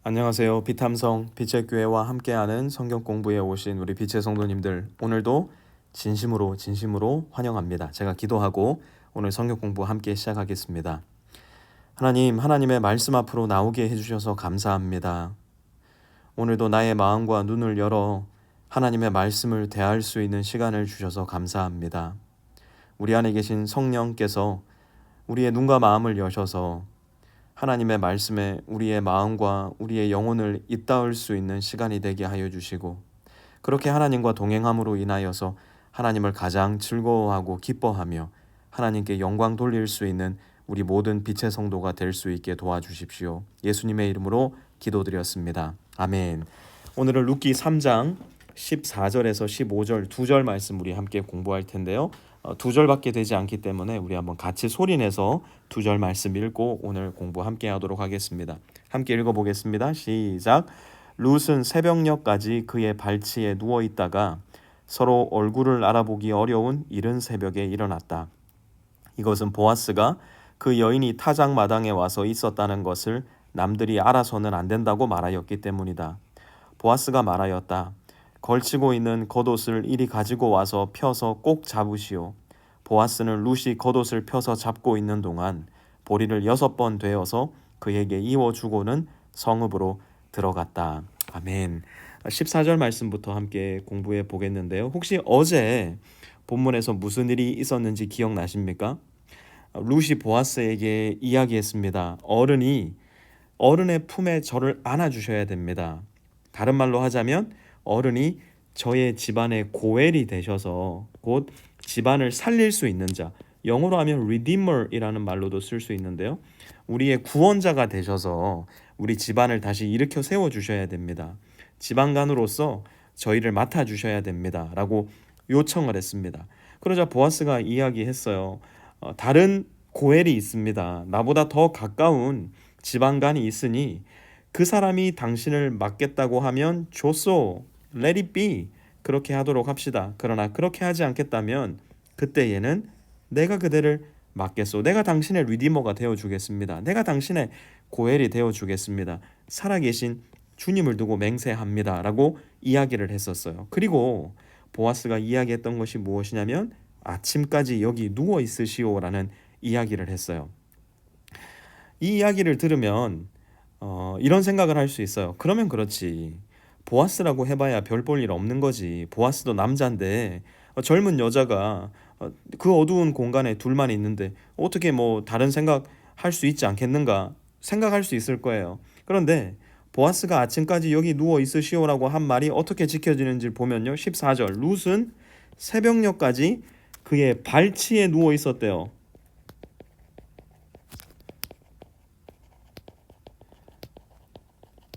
안녕하세요. 비탐성 빛의 교회와 함께하는 성경 공부에 오신 우리 빛의 성도님들, 오늘도 진심으로 환영합니다. 제가 기도하고 오늘 성경 공부 함께 시작하겠습니다. 하나님의 말씀 앞으로 나오게 해주셔서 감사합니다. 오늘도 나의 마음과 눈을 열어 하나님의 말씀을 대할 수 있는 시간을 주셔서 감사합니다. 우리 안에 계신 성령께서 우리의 눈과 마음을 여셔서 하나님의 말씀에 우리의 마음과 우리의 영혼을 잇닿을 수 있는 시간이 되게 하여 주시고, 그렇게 하나님과 동행함으로 인하여서 하나님을 가장 즐거워하고 기뻐하며 하나님께 영광 돌릴 수 있는 우리 모든 빛의 성도가 될 수 있게 도와주십시오. 예수님의 이름으로 기도드렸습니다. 아멘. 오늘은 룻기 3장 14절에서 15절 2절 말씀 우리 함께 공부할 텐데요. 2절밖에 되지 않기 때문에 우리 한번 같이 소리내서 2절 말씀 읽고 오늘 공부 함께 하도록 하겠습니다. 함께 읽어보겠습니다. 시작. 룻은 새벽녘까지 그의 발치에 누워있다가 서로 얼굴을 알아보기 어려운 이른 새벽에 일어났다. 이것은 보아스가 그 여인이 타작 마당에 와서 있었다는 것을 남들이 알아서는 안 된다고 말하였기 때문이다. 보아스가 말하였다. 걸치고 있는 겉옷을 이리 가지고 와서 펴서 꼭 잡으시오. 보아스는 룻이 겉옷을 펴서 잡고 있는 동안 보리를 6번 되어서 그에게 이워주고는 성읍으로 들어갔다. 아멘. 14절 말씀부터 함께 공부해 보겠는데요. 혹시 어제 본문에서 무슨 일이 있었는지 기억나십니까? 룻이 보아스에게 이야기했습니다. 어른의 품에 저를 안아주셔야 됩니다. 다른 말로 하자면 어른이 저의 집안의 고엘이 되셔서 곧 집안을 살릴 수 있는 자, 영어로 하면 redeemer이라는 말로도 쓸 수 있는데요. 우리의 구원자가 되셔서 우리 집안을 다시 일으켜 세워주셔야 됩니다. 집안간으로서 저희를 맡아주셔야 됩니다. 라고 요청을 했습니다. 그러자 보아스가 이야기했어요. 다른 고엘이 있습니다. 나보다 더 가까운 집안간이 있으니 그 사람이 당신을 맡겠다고 하면 좋소. Let it be. 그렇게 하도록 합시다. 그러나 그렇게 하지 않겠다면 그때에는 내가 그대를 맡겠소. 내가 당신의 리디머가 되어주겠습니다. 내가 당신의 고엘이 되어주겠습니다. 살아계신 주님을 두고 맹세합니다. 라고 이야기를 했었어요. 그리고 보아스가 이야기했던 것이 무엇이냐면 아침까지 여기 누워 있으시오 라는 이야기를 했어요. 이 이야기를 들으면 이런 생각을 할 수 있어요. 그러면 그렇지. 보아스라고 해봐야 별 볼 일 없는 거지. 보아스도 남자인데 젊은 여자가 그 어두운 공간에 둘만 있는데 어떻게 뭐 다른 생각 할 수 있지 않겠는가 생각할 수 있을 거예요. 그런데 보아스가 아침까지 여기 누워 있으시오라고 한 말이 어떻게 지켜지는지 보면요. 14절 룻은 새벽녘까지 그의 발치에 누워 있었대요.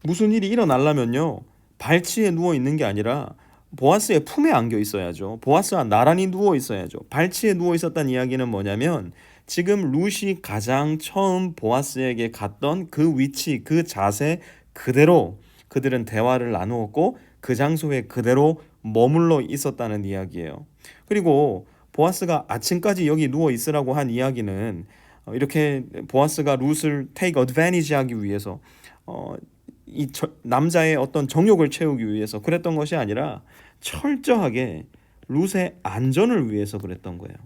무슨 일이 일어나려면요. 발치에 누워 있는 게 아니라 보아스의 품에 안겨 있어야죠. 보아스와 나란히 누워 있어야죠. 발치에 누워 있었다는 이야기는 뭐냐면 지금 룻이 가장 처음 보아스에게 갔던 그 위치, 그 자세 그대로 그들은 대화를 나누었고 그 장소에 그대로 머물러 있었다는 이야기예요. 그리고 보아스가 아침까지 여기 누워 있으라고 한 이야기는 이렇게 보아스가 룻을 take advantage 하기 위해서 남자의 어떤 정욕을 채우기 위해서 그랬던 것이 아니라 철저하게 룻의 안전을 위해서 그랬던 거예요.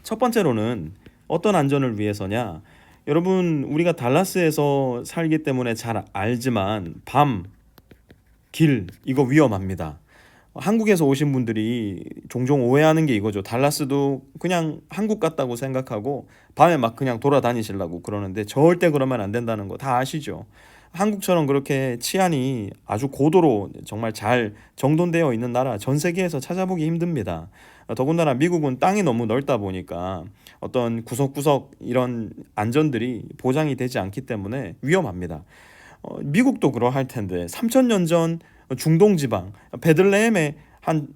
첫 번째로는 어떤 안전을 위해서냐? 여러분, 우리가 달라스에서 살기 때문에 잘 알지만 길 이거 위험합니다. 한국에서 오신 분들이 종종 오해하는 게 이거죠. 달라스도 그냥 한국 같다고 생각하고 밤에 막 그냥 돌아다니시려고 그러는데 절대 그러면 안 된다는 거 다 아시죠? 한국처럼 그렇게 치안이 아주 고도로 정말 잘 정돈되어 있는 나라 전 세계에서 찾아보기 힘듭니다. 더군다나 미국은 땅이 너무 넓다 보니까 어떤 구석구석 이런 안전들이 보장이 되지 않기 때문에 위험합니다. 미국도 그러할 텐데 3,000년 전 중동 지방 베들레헴의 한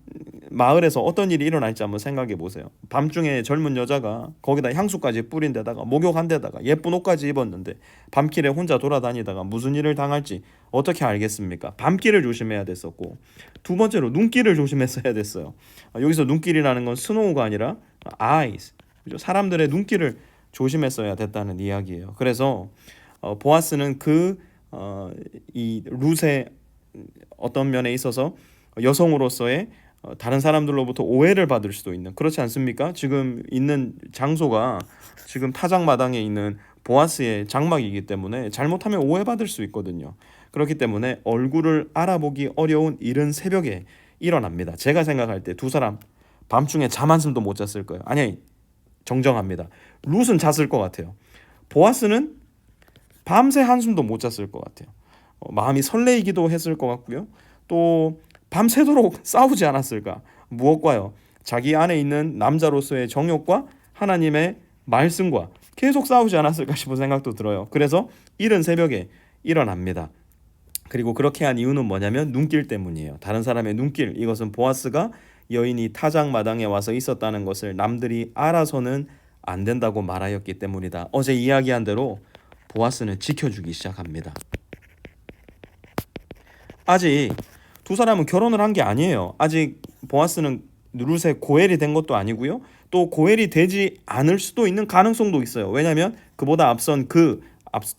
마을에서 어떤 일이 일어날지 한번 생각해 보세요. 밤중에 젊은 여자가 거기다 향수까지 뿌린 데다가 목욕한 데다가 예쁜 옷까지 입었는데 밤길에 혼자 돌아다니다가 무슨 일을 당할지 어떻게 알겠습니까? 밤길을 조심해야 됐었고, 두 번째로 눈길을 조심했어야 됐어요. 여기서 눈길이라는 건 스노우가 아니라 eyes, 사람들의 눈길을 조심했어야 됐다는 이야기예요. 그래서 보아스는 그 이 룻의 어떤 면에 있어서 여성으로서의 다른 사람들로부터 오해를 받을 수도 있는, 그렇지 않습니까? 지금 있는 장소가 지금 타작마당에 있는 보아스의 장막이기 때문에 잘못하면 오해받을 수 있거든요. 그렇기 때문에 얼굴을 알아보기 어려운 이른 새벽에 일어납니다. 제가 생각할 때 두 사람 밤중에 잠 한숨도 못 잤을 거예요. 아니, 정정합니다. 룻은 잤을 것 같아요. 보아스는 밤새 한숨도 못 잤을 것 같아요. 마음이 설레이기도 했을 것 같고요. 또 밤새도록 싸우지 않았을까? 무엇과요? 자기 안에 있는 남자로서의 정욕과 하나님의 말씀과 계속 싸우지 않았을까 싶은 생각도 들어요. 그래서 이른 새벽에 일어납니다. 그리고 그렇게 한 이유는 뭐냐면 눈길 때문이에요. 다른 사람의 눈길. 이것은 보아스가 여인이 타작마당에 와서 있었다는 것을 남들이 알아서는 안 된다고 말하였기 때문이다. 어제 이야기한 대로 보아스는 지켜주기 시작합니다. 아직 두 사람은 결혼을 한 게 아니에요. 아직 보아스는 룻의 고엘이 된 것도 아니고요. 또 고엘이 되지 않을 수도 있는 가능성도 있어요. 왜냐하면 그보다 앞선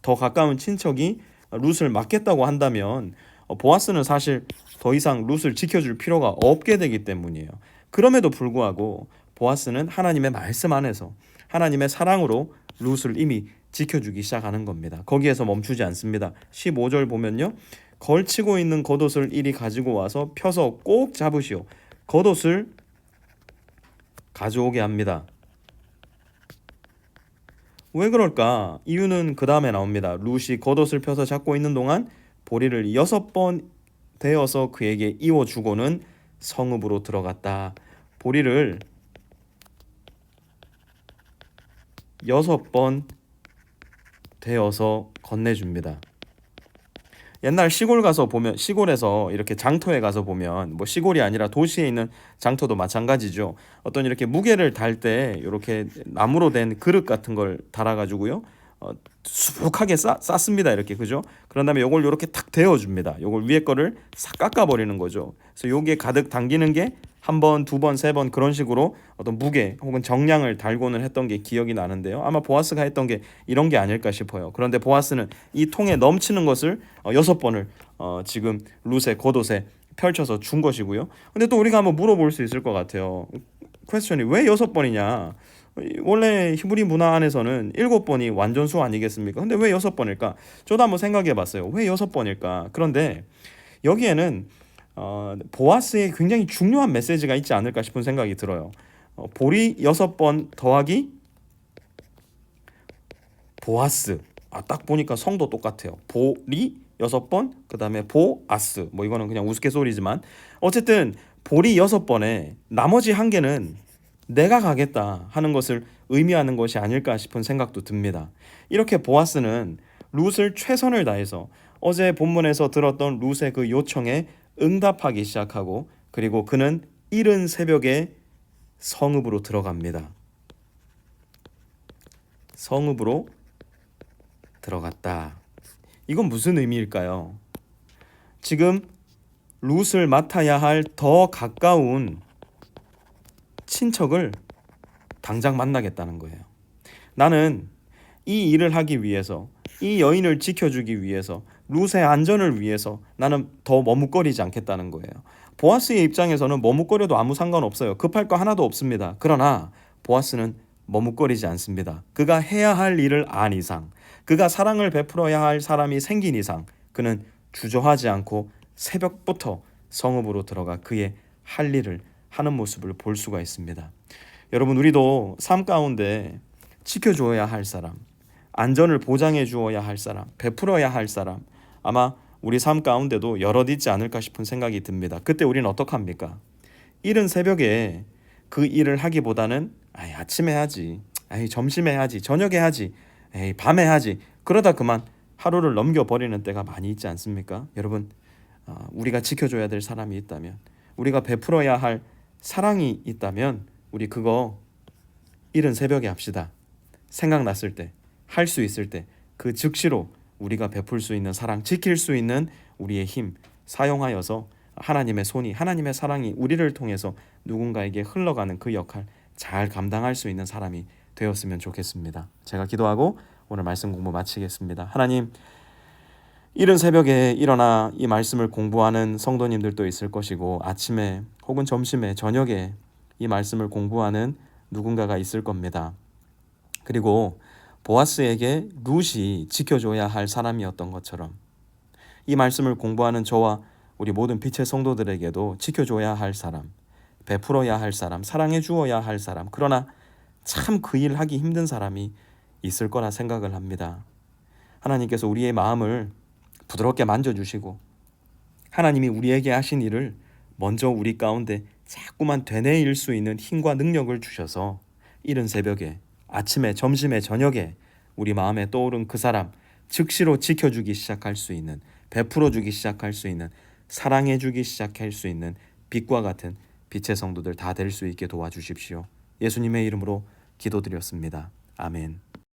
더 가까운 친척이 룻을 맡겠다고 한다면 보아스는 사실 더 이상 룻을 지켜줄 필요가 없게 되기 때문이에요. 그럼에도 불구하고 보아스는 하나님의 말씀 안에서 하나님의 사랑으로 룻을 이미 지켜주기 시작하는 겁니다. 거기에서 멈추지 않습니다. 15절 보면요. 걸치고 있는 겉옷을 이리 가지고 와서 펴서 꼭 잡으시오. 겉옷을 가져오게 합니다. 왜 그럴까? 이유는 그 다음에 나옵니다. 룻이 겉옷을 펴서 잡고 있는 동안 보리를 6번 대어서 그에게 이워주고는 성읍으로 들어갔다. 보리를 6번 대어서 건네줍니다. 옛날 시골 가서 보면, 시골에서 이렇게 장터에 가서 보면, 뭐 시골이 아니라 도시에 있는 장터도 마찬가지죠. 어떤 이렇게 무게를 달 때 이렇게 나무로 된 그릇 같은 걸 달아가지고요, 수북하게 쌓습니다. 이렇게, 그죠? 그런 다음에 요걸 이렇게 탁 데워줍니다. 요걸 위에 거를 싹 깎아버리는 거죠. 그래서 요게 가득 당기는 게 한 번, 두 번, 세 번 그런 식으로 어떤 무게 혹은 정량을 달고는 했던 게 기억이 나는데요. 아마 보아스가 했던 게 이런 게 아닐까 싶어요. 그런데 보아스는 이 통에 넘치는 것을 6번을 지금 룻의 겉옷에 펼쳐서 준 것이고요. 근데 또 우리가 한번 물어볼 수 있을 것 같아요. 퀘스천이 왜 6번이냐? 원래 히브리 문화 안에서는 7번이 완전수 아니겠습니까? 근데 왜 6번일까? 저도 한번 생각해 봤어요. 왜 6번일까? 그런데 여기에는 보아스의 굉장히 중요한 메시지가 있지 않을까 싶은 생각이 들어요. 보리 6번 더하기 보아스. 딱 보니까 성도 똑같아요. 보리 6번, 그 다음에 보아스. 뭐 이거는 그냥 우스갯소리지만 어쨌든 보리 6번에 나머지 한 개는 내가 가겠다 하는 것을 의미하는 것이 아닐까 싶은 생각도 듭니다. 이렇게 보아스는 룻을 최선을 다해서 어제 본문에서 들었던 룻의 그 요청에 응답하기 시작하고, 그리고 그는 이른 새벽에 성읍으로 들어갑니다. 성읍으로 들어갔다. 이건 무슨 의미일까요? 지금 룻을 맡아야 할 더 가까운 친척을 당장 만나겠다는 거예요. 나는 이 일을 하기 위해서, 이 여인을 지켜주기 위해서, 룻의 안전을 위해서 나는 더 머뭇거리지 않겠다는 거예요. 보아스의 입장에서는 머뭇거려도 아무 상관없어요. 급할 거 하나도 없습니다. 그러나 보아스는 머뭇거리지 않습니다. 그가 해야 할 일을 안 이상, 그가 사랑을 베풀어야 할 사람이 생긴 이상, 그는 주저하지 않고 새벽부터 성읍으로 들어가 그의 할 일을 하는 모습을 볼 수가 있습니다. 여러분, 우리도 삶 가운데 지켜줘야 할 사람, 안전을 보장해 주어야 할 사람, 베풀어야 할 사람, 아마 우리 삶 가운데도 여럿 있지 않을까 싶은 생각이 듭니다. 그때 우리는 어떡합니까? 이른 새벽에 그 일을 하기보다는 아침에 해야지, 점심에 해야지, 저녁에 해야지, 밤에 해야지, 그러다 그만 하루를 넘겨버리는 때가 많이 있지 않습니까? 여러분, 우리가 지켜줘야 될 사람이 있다면, 우리가 베풀어야 할 사랑이 있다면 우리 그거 이른 새벽에 합시다. 생각났을 때, 할 수 있을 때, 그 즉시로 우리가 베풀 수 있는 사랑, 지킬 수 있는 우리의 힘 사용하여서 하나님의 손이, 하나님의 사랑이 우리를 통해서 누군가에게 흘러가는 그 역할 잘 감당할 수 있는 사람이 되었으면 좋겠습니다. 제가 기도하고 오늘 말씀 공부 마치겠습니다. 하나님, 이른 새벽에 일어나 이 말씀을 공부하는 성도님들도 있을 것이고 아침에 혹은 점심에 저녁에 이 말씀을 공부하는 누군가가 있을 겁니다. 그리고 보아스에게 룻이 지켜줘야 할 사람이었던 것처럼 이 말씀을 공부하는 저와 우리 모든 빛의 성도들에게도 지켜줘야 할 사람, 베풀어야 할 사람, 사랑해 주어야 할 사람, 그러나 참 그 일 하기 힘든 사람이 있을 거라 생각을 합니다. 하나님께서 우리의 마음을 부드럽게 만져주시고 하나님이 우리에게 하신 일을 먼저 우리 가운데 자꾸만 되뇌일 수 있는 힘과 능력을 주셔서 이른 새벽에, 아침에, 점심에, 저녁에 우리 마음에 떠오른 그 사람 즉시로 지켜주기 시작할 수 있는, 베풀어주기 시작할 수 있는, 사랑해주기 시작할 수 있는 빛과 같은 빛의 성도들 다 될 수 있게 도와주십시오. 예수님의 이름으로 기도드렸습니다. 아멘.